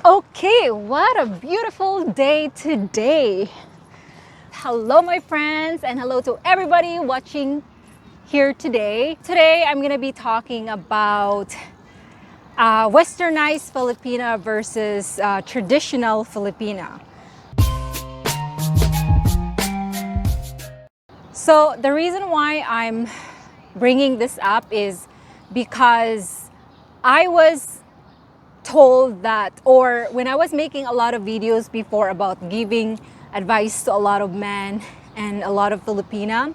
Okay, what a beautiful day today. Hello, my friends, and hello to everybody watching here today. Today, I'm gonna be talking about Westernized Filipina versus traditional Filipina. So the reason why I'm bringing this up is because I was told that, or when I was making a lot of videos before about giving advice to a lot of men and a lot of Filipina,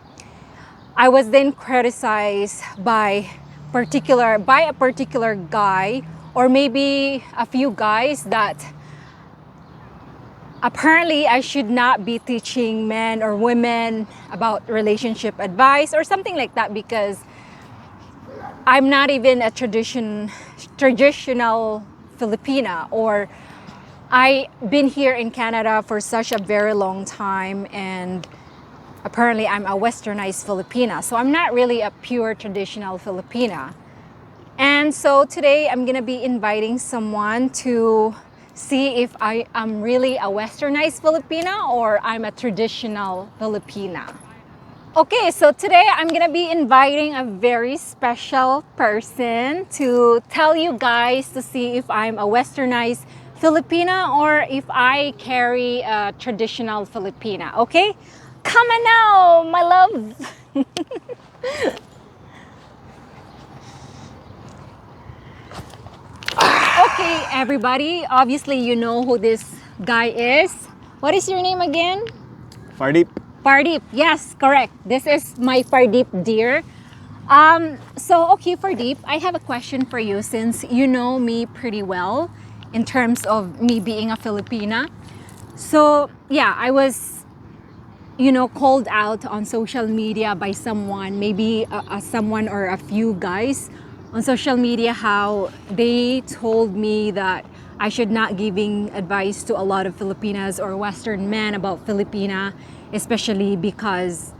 I was then criticized by a particular guy, or maybe a few guys, that apparently I should not be teaching men or women about relationship advice or something like that, because I'm not even a traditional Filipina, or I've been here in Canada for such a very long time, and apparently I'm a Westernized Filipina. So I'm not really a pure traditional Filipina. And so today I'm gonna be inviting someone to see if I am really a Westernized Filipina or I'm a traditional Filipina. Okay, so today I'm gonna be inviting a very special person to tell you guys to see if I'm a Westernized Filipina or if I carry a traditional Filipina, okay? Come on now, my love! Okay, everybody, obviously you know who this guy is. What is your name again? FarDeep. FarDeep, yes, correct. This is my FarDeep dear. Okay, FarDeep, I have a question for you, since you know me pretty well in terms of me being a Filipina. So yeah, I was, called out on social media by someone, maybe someone or a few guys on social media, how they told me that I should not giving advice to a lot of Filipinas or Western men about Filipina, especially because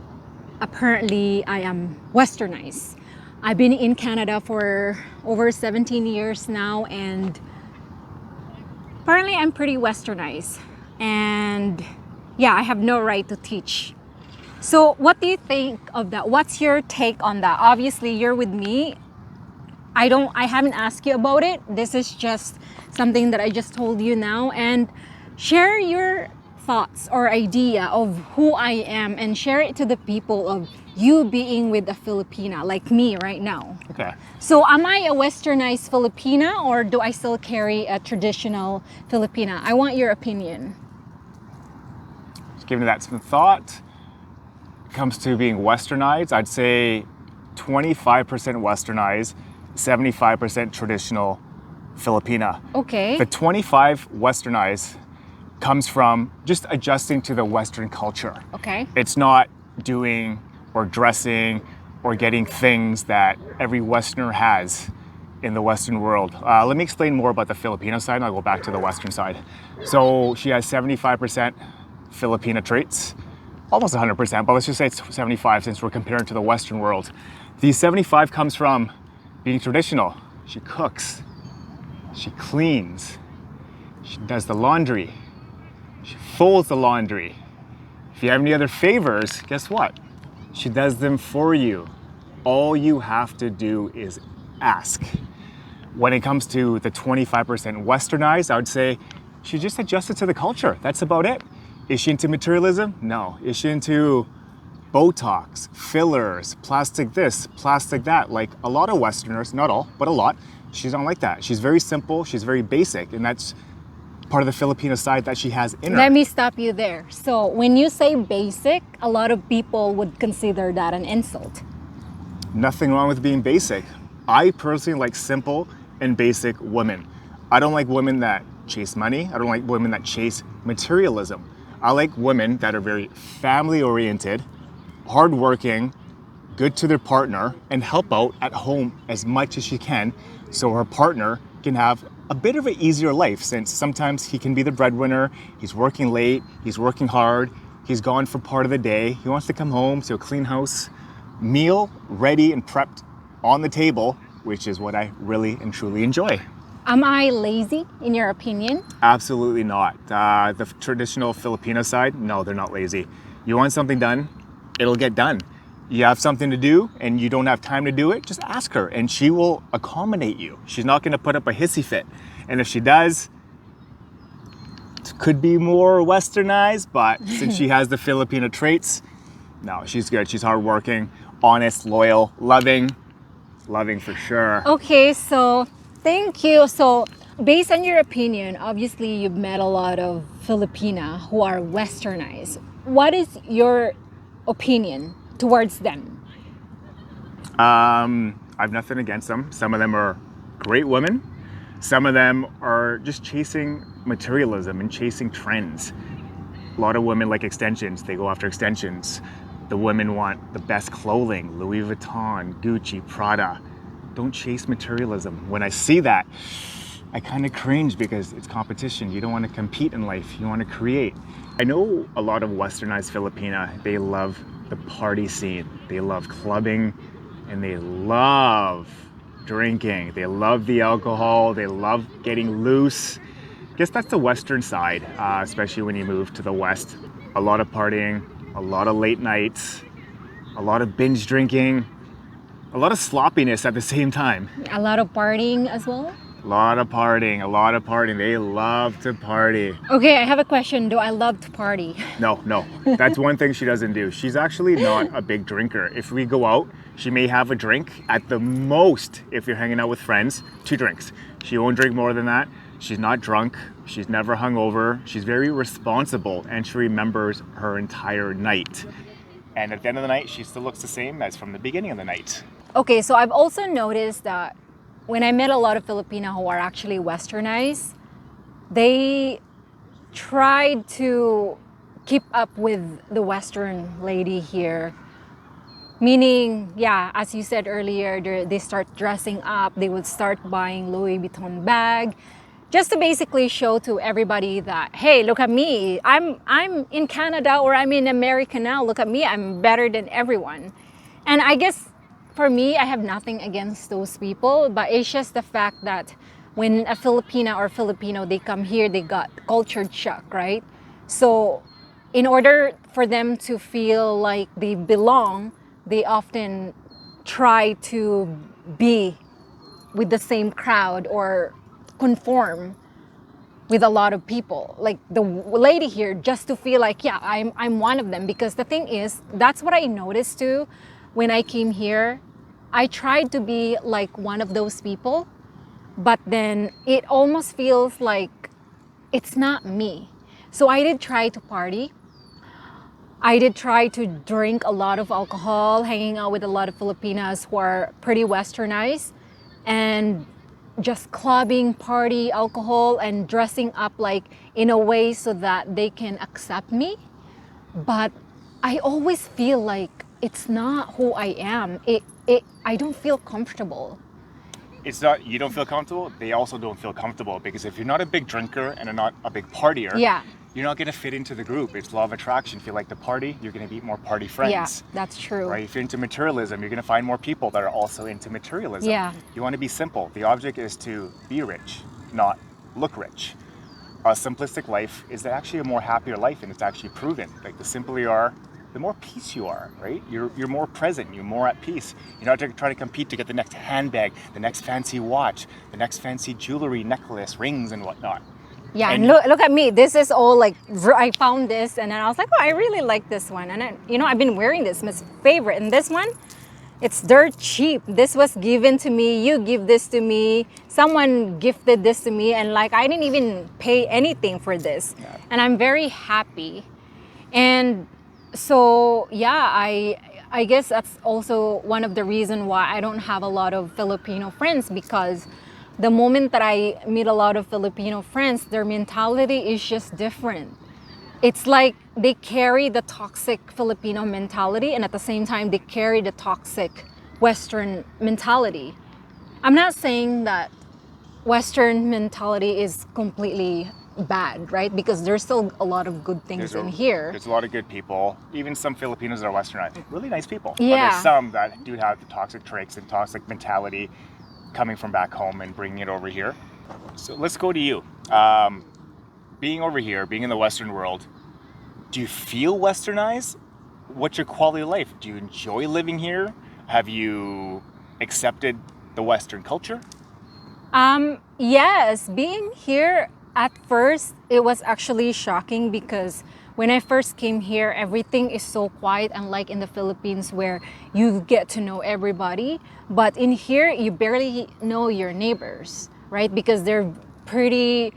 apparently I am Westernized. I've been in Canada for over 17 years now, and apparently I'm pretty Westernized. And yeah, I have no right to teach. So what do you think of that? What's your take on that? Obviously, you're with me. I haven't asked you about it. This is just something that I just told you now, and share your thoughts or idea of who I am, and share it to the people of you being with a Filipina like me right now. Okay. So am I a Westernized Filipina, or do I still carry a traditional Filipina? I want your opinion. Just giving that some thought. When it comes to being Westernized, I'd say 25% Westernized, 75% traditional Filipina. Okay. The 25 Westernized comes from just adjusting to the Western culture. Okay. It's not doing or dressing or getting things that every Westerner has in the Western world. Let me explain more about the Filipino side, and I'll go back to the Western side. So she has 75% Filipina traits, almost 100%, but let's just say it's 75 since we're comparing to the Western world. The 75 comes from being traditional. She cooks, she cleans, she does the laundry, she folds the laundry. If you have any other favors, guess what? She does them for you. All you have to do is ask. When it comes to the 25% Westernized, I would say she just adjusted to the culture. That's about it. Is she into materialism? No. Is she into Botox, fillers, plastic this, plastic that? Like a lot of Westerners, not all, but a lot, she's not like that. She's very simple, she's very basic, and that's part of the Filipino side that she has in her. Let me stop you there. So when you say basic, a lot of people would consider that an insult. Nothing wrong with being basic. I personally like simple and basic women. I don't like women that chase money. I don't like women that chase materialism. I like women that are very family oriented, hardworking, good to their partner, and help out at home as much as she can, so her partner can have a bit of an easier life, since sometimes he can be the breadwinner, he's working late, he's working hard, he's gone for part of the day, he wants to come home to a clean house, meal ready and prepped on the table, which is what I really and truly enjoy. Am I lazy, in your opinion? Absolutely not. The traditional Filipino side, no, they're not lazy. You want something done, it'll get done. You have something to do and you don't have time to do it, just ask her and she will accommodate you. She's not going to put up a hissy fit. And if she does, it could be more westernized, but since she has the Filipino traits, no, she's good. She's hardworking, honest, loyal, loving for sure. Okay, so thank you. So, based on your opinion, obviously you've met a lot of Filipina who are westernized. What is your opinion towards them? I've nothing against them. Some of them are great women. Some of them are just chasing materialism and chasing trends. A lot of women like extensions. They go after extensions. The women want the best clothing, Louis Vuitton, Gucci, Prada. Don't chase materialism. When I see that, I kind of cringe because it's competition. You don't want to compete in life. You want to create. I know a lot of westernized Filipina, they love the party scene. They love clubbing and they love drinking. They love the alcohol. They love getting loose. I guess that's the western side, especially when you move to the west. A lot of partying, a lot of late nights, a lot of binge drinking, a lot of sloppiness at the same time. A lot of partying as well? A lot of partying, a lot of partying. They love to party. Okay, I have a question. Do I love to party? No. That's one thing she doesn't do. She's actually not a big drinker. If we go out, she may have a drink. At the most, if you're hanging out with friends, 2 drinks. She won't drink more than that. She's not drunk. She's never hungover. She's very responsible and she remembers her entire night. And at the end of the night, she still looks the same as from the beginning of the night. Okay, so I've also noticed that when I met a lot of Filipino who are actually westernized, they tried to keep up with the Western lady here. Meaning, yeah, as you said earlier, they start dressing up, they would start buying Louis Vuitton bag, just to basically show to everybody that, hey, look at me, I'm in Canada or I'm in America now, look at me, I'm better than everyone. And I guess for me, I have nothing against those people, but it's just the fact that when a Filipina or Filipino, they come here, they got cultured shock, right? So in order for them to feel like they belong, they often try to be with the same crowd or conform with a lot of people. Like the lady here, just to feel like, yeah, I'm one of them. Because the thing is, that's what I noticed too when I came here. I tried to be like one of those people, but then it almost feels like it's not me. So I did try to party. I did try to drink a lot of alcohol, hanging out with a lot of Filipinas who are pretty westernized, and just clubbing, party, alcohol, and dressing up like in a way so that they can accept me. But I always feel like it's not who I am. I don't feel comfortable. It's not, you don't feel comfortable, they also don't feel comfortable because if you're not a big drinker and not a big partier, Yeah. you're not going to fit into the group. It's law of attraction. If you like to party, you're going to meet more party friends. Yeah, that's true. Right? If you're into materialism, you're going to find more people that are also into materialism. Yeah. You want to be simple. The object is to be rich, not look rich. A simplistic life is actually a more happier life, and it's actually proven. Like the simpler you are, the more peace you are, right? You're more present, you're more at peace. You're not trying to compete to get the next handbag, the next fancy watch, the next fancy jewelry, necklace, rings, and whatnot. Yeah, and look at me. This is all like, I found this and then I was like, oh, I really like this one. And then, I've been wearing this, my favorite. And this one, it's dirt cheap. This was given to me. You give this to me. Someone gifted this to me. And like, I didn't even pay anything for this. Yeah. And I'm very happy. And so, yeah, I guess that's also one of the reasons why I don't have a lot of Filipino friends, because the moment that I meet a lot of Filipino friends, their mentality is just different. It's like they carry the toxic Filipino mentality and at the same time they carry the toxic Western mentality. I'm not saying that Western mentality is completely bad, right? Because there's still a lot of good things in here. There's a lot of good people. Even some Filipinos that are westernized, really nice people. Yeah. But there's some that do have the toxic traits and toxic mentality coming from back home and bringing it over here. So let's go to you. Being over here, being in the Western world, do you feel Westernized? What's your quality of life? Do you enjoy living here? Have you accepted the Western culture? Yes, being here at first, it was actually shocking because when I first came here, everything is so quiet, unlike in the Philippines where you get to know everybody. But in here, you barely know your neighbors, right? Because they're pretty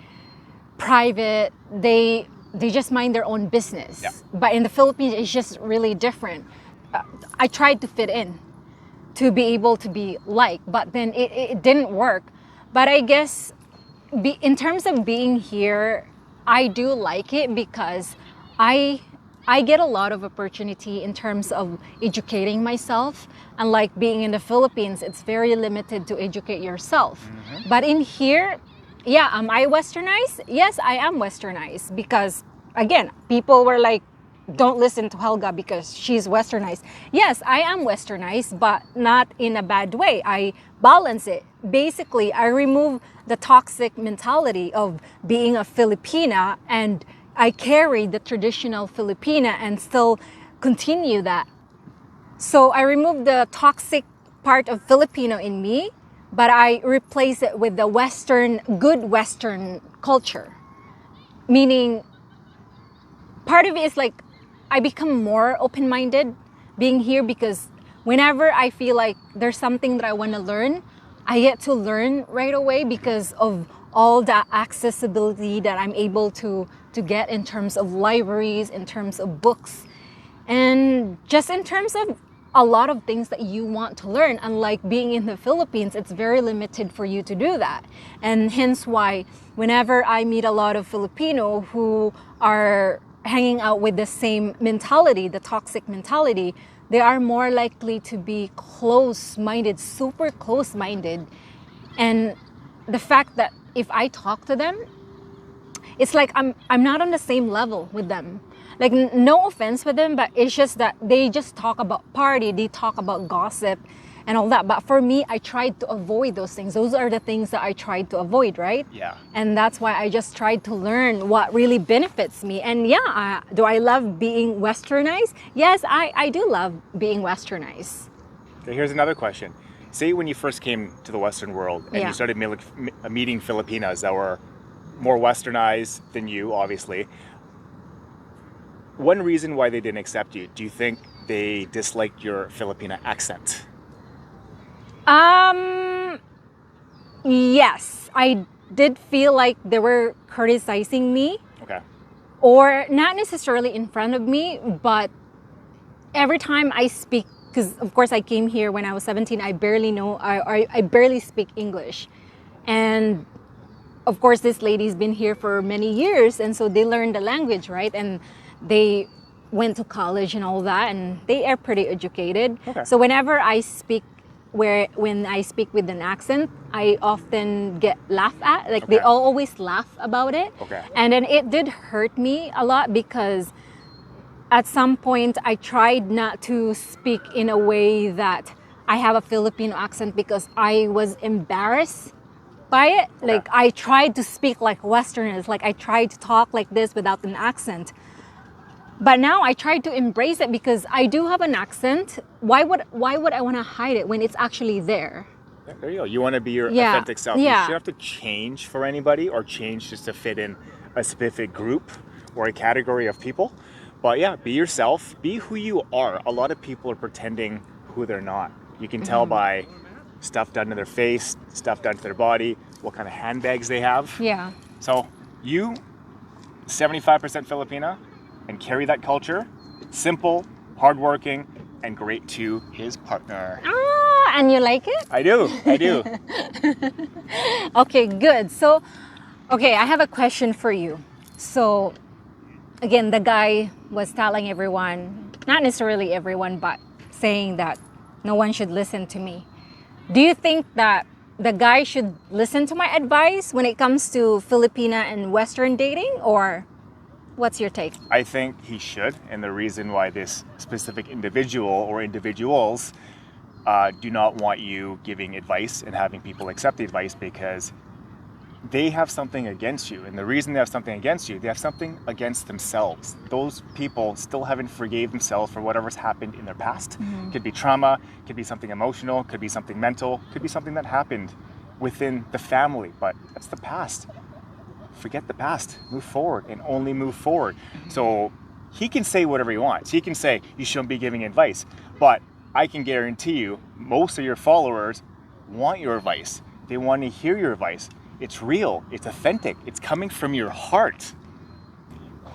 private. They just mind their own business. Yeah. But in the Philippines, it's just really different. I tried to fit in to be able to be like, but then it didn't work. But I guess in terms of being here, I do like it because I I get a lot of opportunity in terms of educating myself. Unlike being in the Philippines, it's very limited to educate yourself. But in here, yeah, am I Westernized? Yes, I am Westernized because again, people were like, don't listen to Helga because she's Westernized. Yes, I am Westernized, but not in a bad way. I balance it. Basically, I remove the toxic mentality of being a Filipina, and I carry the traditional Filipina and still continue that. So I remove the toxic part of Filipino in me, but I replace it with the Western, good Western culture. Meaning, part of it is like I become more open-minded being here because whenever I feel like there's something that I want to learn, I get to learn right away because of all the accessibility that I'm able to get in terms of libraries, in terms of books, and just in terms of a lot of things that you want to learn. Unlike being in the Philippines, it's very limited for you to do that. And hence why whenever I meet a lot of Filipino who are hanging out with the same mentality, the toxic mentality, they are more likely to be close-minded, super close-minded. And the fact that if I talk to them, it's like I'm not on the same level with them. Like no offense with them, but it's just that they just talk about party, they talk about gossip and all that. But for me, I tried to avoid those things. Those are the things that I tried to avoid, right? Yeah. And that's why I just tried to learn what really benefits me. And yeah, do I love being Westernized? Yes, I do love being Westernized. Okay, here's another question. Say when you first came to the Western world and Yeah. you started meeting Filipinas that were more Westernized than you, obviously. One reason why they didn't accept you, do you think they disliked your Filipina accent? Yes, I did feel like they were criticizing me, Okay. or not necessarily in front of me, but every time I speak, because of course I came here when I was 17, I barely know, I barely speak English. And of course, this lady's been here for many years, and so they learned the language, right? And they went to college and all that, and they are pretty educated. Okay. So whenever I speak, when I speak with an accent, I often get laughed at. Like they Okay. all always laugh about it. Okay. And then it did hurt me a lot because at some point I tried not to speak in a way that I have a Filipino accent because I was embarrassed by it. Okay. Like I tried to speak like Westerners, like I tried to talk like this without an accent. But now I try to embrace it because I do have an accent. Why would I want to hide it when it's actually there? There you go. You want to be your Yeah. authentic self. Yeah. You shouldn't have to change for anybody or change just to fit in a specific group or a category of people. But yeah, be yourself. Be who you are. A lot of people are pretending who they're not. You can tell by stuff done to their face, stuff done to their body, what kind of handbags they have. Yeah. So you, 75% Filipina, and carry that culture. Simple, hardworking, and great to his partner. Ah, and you like it? I do. Okay, good. So, okay, I have a question for you. So, again, the guy was telling everyone, not necessarily everyone, but saying that no one should listen to me. Do you think that the guy should listen to my advice when it comes to Filipina and Western dating, or what's your take? I think he should, and the reason why this specific individual or individuals do not want you giving advice and having people accept the advice because they have something against you. And the reason they have something against you, they have something against themselves. Those people still haven't forgave themselves for whatever's happened in their past. Could be trauma, could be something emotional, could be something mental, could be something that happened within the family, but that's the past. Forget the past, move forward, and only move forward. So he can say whatever he wants. He can say you shouldn't be giving advice, but I can guarantee you most of your followers want your advice. They want to hear your advice. It's real, it's authentic, it's coming from your heart.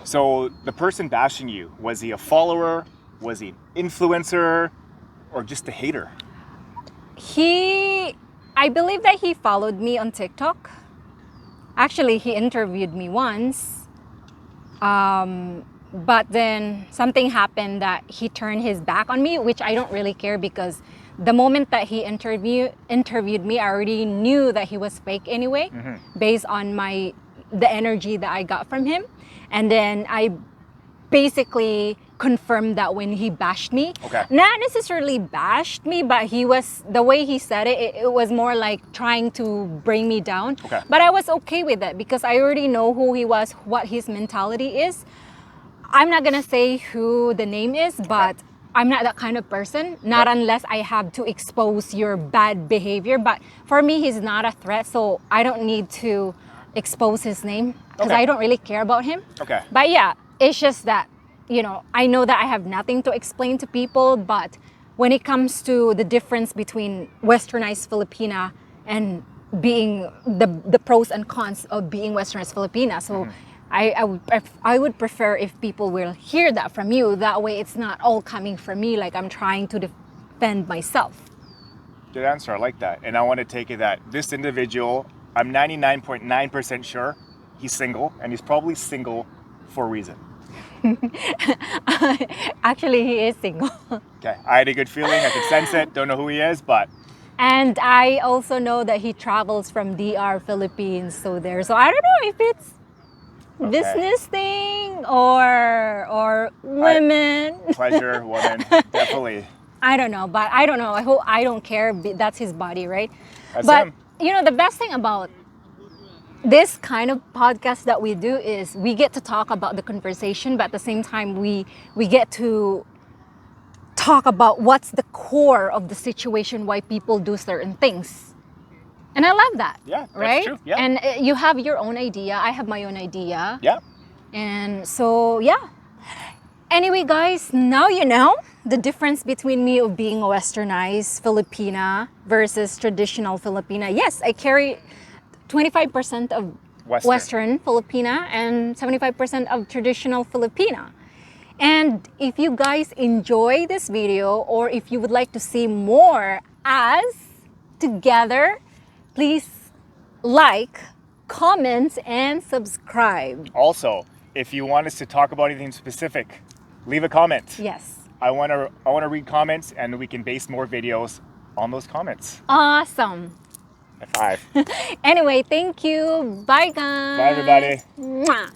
So the person bashing you, was he a follower? Was he an influencer? Or just a hater? I believe that he followed me on TikTok. Actually, he interviewed me once. But then something happened that he turned his back on me, which I don't really care, because the moment that he interviewed me, I already knew that he was fake anyway, based on the energy that I got from him. And then I basically confirmed that when he bashed me. Okay. Not necessarily bashed me, but the way he said it was more like trying to bring me down. Okay. But I was okay with it because I already know who he was, what his mentality is. I'm not gonna say who the name is, but I'm not that kind of person, not unless I have to expose your bad behavior. But for me, he's not a threat, so I don't need to expose his name because I don't really care about him. Okay. But yeah, it's just that, I know that I have nothing to explain to people, but when it comes to the difference between Westernized Filipina and being the pros and cons of being Westernized Filipina, so I would prefer if people will hear that from you. That way it's not all coming from me like I'm trying to defend myself. Good answer, I like that. And I want to take it that this individual, I'm 99.9% sure he's single, and he's probably single for a reason. Actually, he is single. Okay, I had a good feeling, I could sense it, don't know who he is, but... And I also know that he travels from DR, Philippines, so I don't know if it's business thing or women. Pleasure, woman, definitely. I don't know, but I don't know. I don't care. That's his body, right? That's but him. The best thing about this kind of podcast that we do is we get to talk about the conversation, but at the same time we get to talk about what's the core of the situation, why people do certain things. And I love that. Yeah, that's right? true. Yeah. And you have your own idea. I have my own idea. Yeah. And so, yeah. Anyway, guys, now you know the difference between me of being a Westernized Filipina versus traditional Filipina. Yes, I carry 25% of Western Filipina and 75% of traditional Filipina. And if you guys enjoy this video, or if you would like to see more as together, please like, comment, and subscribe. Also, if you want us to talk about anything specific, leave a comment. Yes. I want to read comments, and we can base more videos on those comments. Awesome. High five. Anyway, thank you. Bye, guys. Bye, everybody. Mwah.